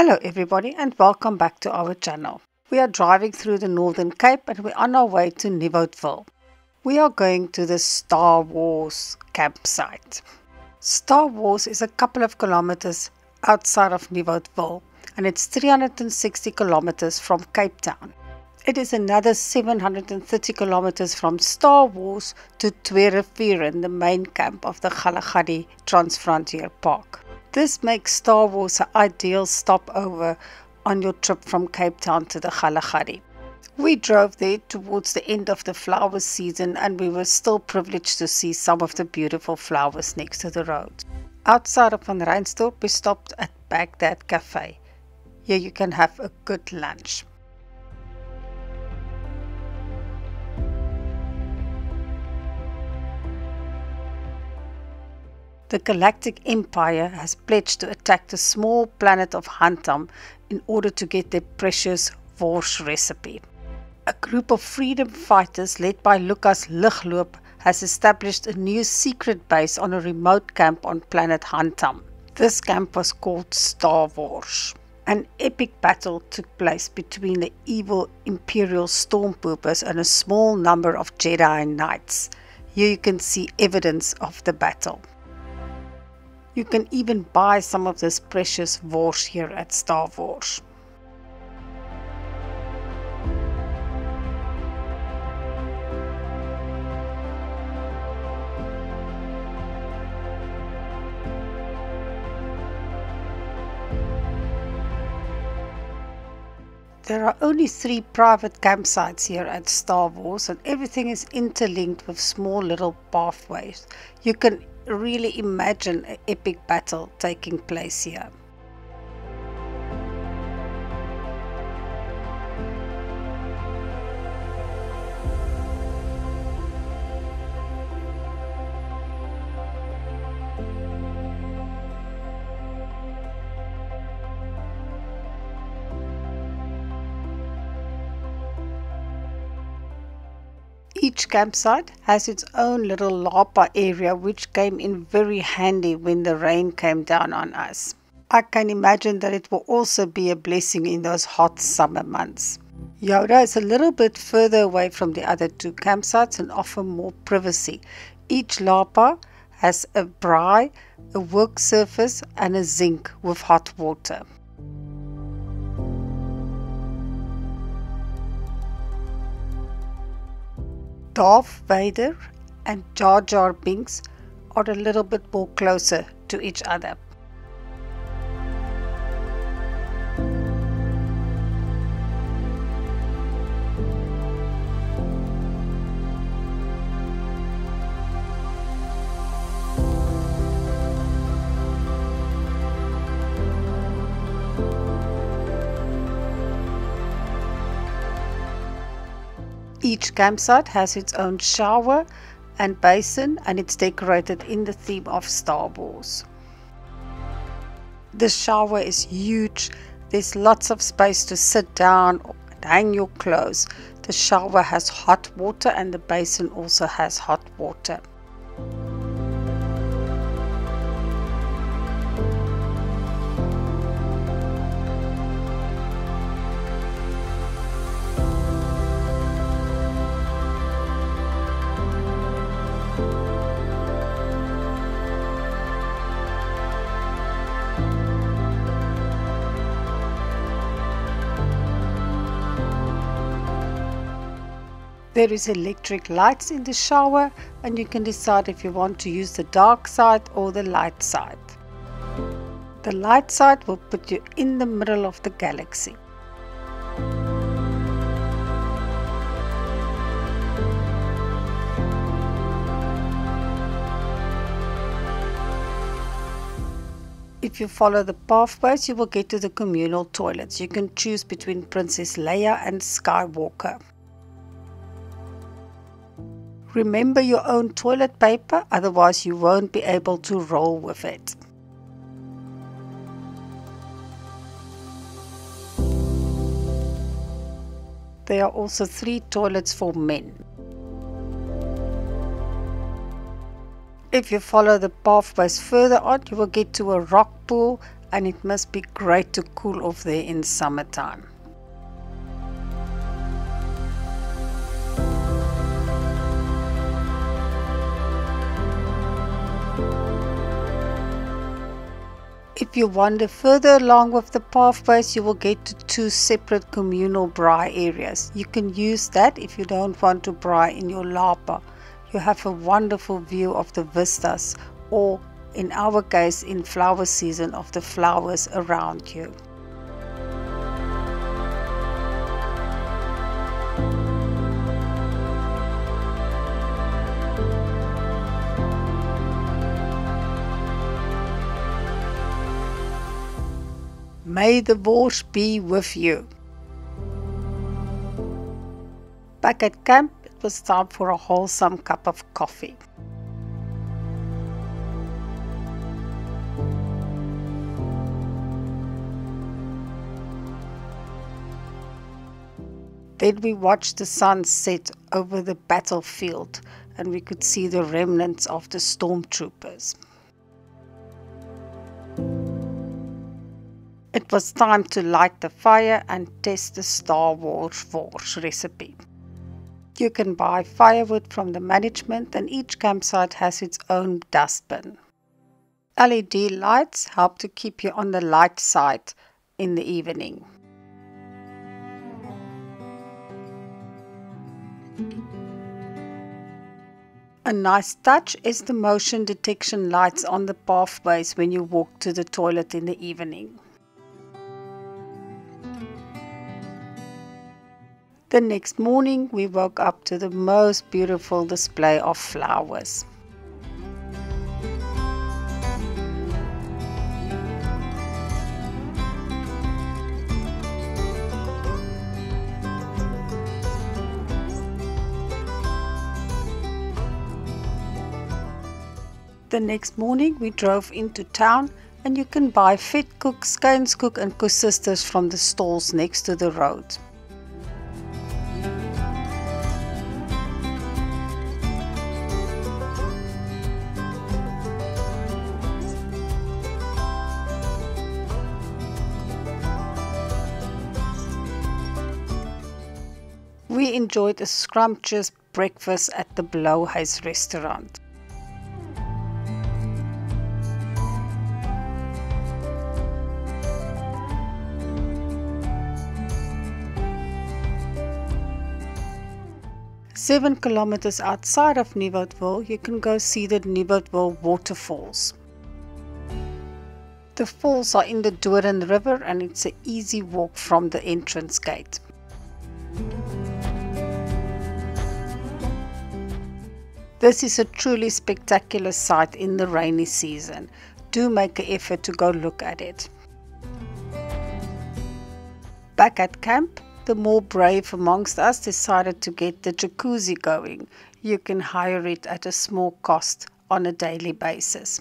Hello everybody and welcome back to our channel. We are driving through the Northern Cape and we're on our way to Nieuwoudtville. We are going to the Star Wars campsite. Star Wars is a couple of kilometers outside of Nieuwoudtville and it's 360 kilometers from Cape Town. It is another 730 kilometers from Star Wars to Tweefontein, the main camp of the Galagadi Transfrontier Park. This makes Star Wars an ideal stopover on your trip from Cape Town to the Galagadi. We drove there towards the end of the flower season and we were still privileged to see some of the beautiful flowers next to the road. Outside of Van Reinsdorp, we stopped at Baghdad Cafe. Here you can have a good lunch. The Galactic Empire has pledged to attack the small planet of Hantam in order to get their precious wors recipe. A group of freedom fighters led by Lucas Ligloop has established a new secret base on a remote camp on planet Hantam. This camp was called Star Wars. An epic battle took place between the evil Imperial Stormtroopers and a small number of Jedi Knights. Here you can see evidence of the battle. You can even buy some of this precious wors here at Star Wars. There are only 3 private campsites here at Star Wars and everything is interlinked with small little pathways. You can really imagine an epic battle taking place here. Each campsite has its own little lapa area which came in very handy when the rain came down on us. I can imagine that it will also be a blessing in those hot summer months. Yoda is a little bit further away from the other 2 campsites and offer more privacy. Each lapa has a braai, a work surface and a zinc with hot water. Darth Vader and Jar Jar Binks are a little bit more closer to each other. Each campsite has its own shower and basin and it's decorated in the theme of Star Wars. The shower is huge. There's lots of space to sit down and hang your clothes. The shower has hot water and the basin also has hot water. There is electric lights in the shower and you can decide if you want to use the dark side or the light side. The light side will put you in the middle of the galaxy. If you follow the pathways, you will get to the communal toilets. You can choose between Princess Leia and Skywalker. Remember your own toilet paper, otherwise you won't be able to roll with it. There are also 3 toilets for men. If you follow the pathways further on, you will get to a rock pool and it must be great to cool off there in summertime. If you wander further along with the pathways, you will get to two separate communal braai areas. You can use that if you don't want to braai in your lapa. You have a wonderful view of the vistas, or in our case in flower season, of the flowers around you. May the Wors be with you. Back at camp, it was time for a wholesome cup of coffee. Then we watched the sun set over the battlefield, and we could see the remnants of the stormtroopers. It was time to light the fire and test the Star Wars recipe. You can buy firewood from the management, and each campsite has its own dustbin. LED lights help to keep you on the light side in the evening. A nice touch is the motion detection lights on the pathways when you walk to the toilet in the evening. The next morning, we woke up to the most beautiful display of flowers. The next morning, we drove into town, and you can buy vet cook, skeins cook and kusisters from the stalls next to the road. We enjoyed a scrumptious breakfast at the Blauhuis restaurant. Seven kilometers outside of Nieuwoudtville, you can go see the Nieuwoudtville waterfalls. The falls are in the Doorn River, and it's an easy walk from the entrance gate. This is a truly spectacular sight in the rainy season. Do make an effort to go look at it. Back at camp, the more brave amongst us decided to get the jacuzzi going. You can hire it at a small cost on a daily basis.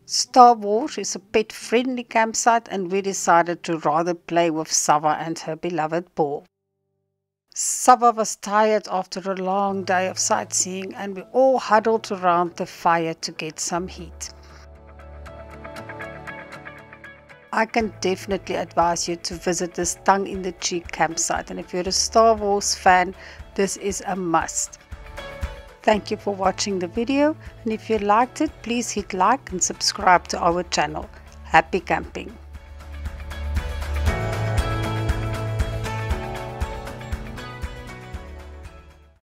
Star Wars is a pet-friendly campsite, and we decided to rather play with Sava and her beloved ball. Sava was tired after a long day of sightseeing, and we all huddled around the fire to get some heat. I can definitely advise you to visit this tongue-in-the-cheek campsite, and if you're a Star Wars fan, this is a must. Thank you for watching the video, and if you liked it, please hit like and subscribe to our channel. Happy camping!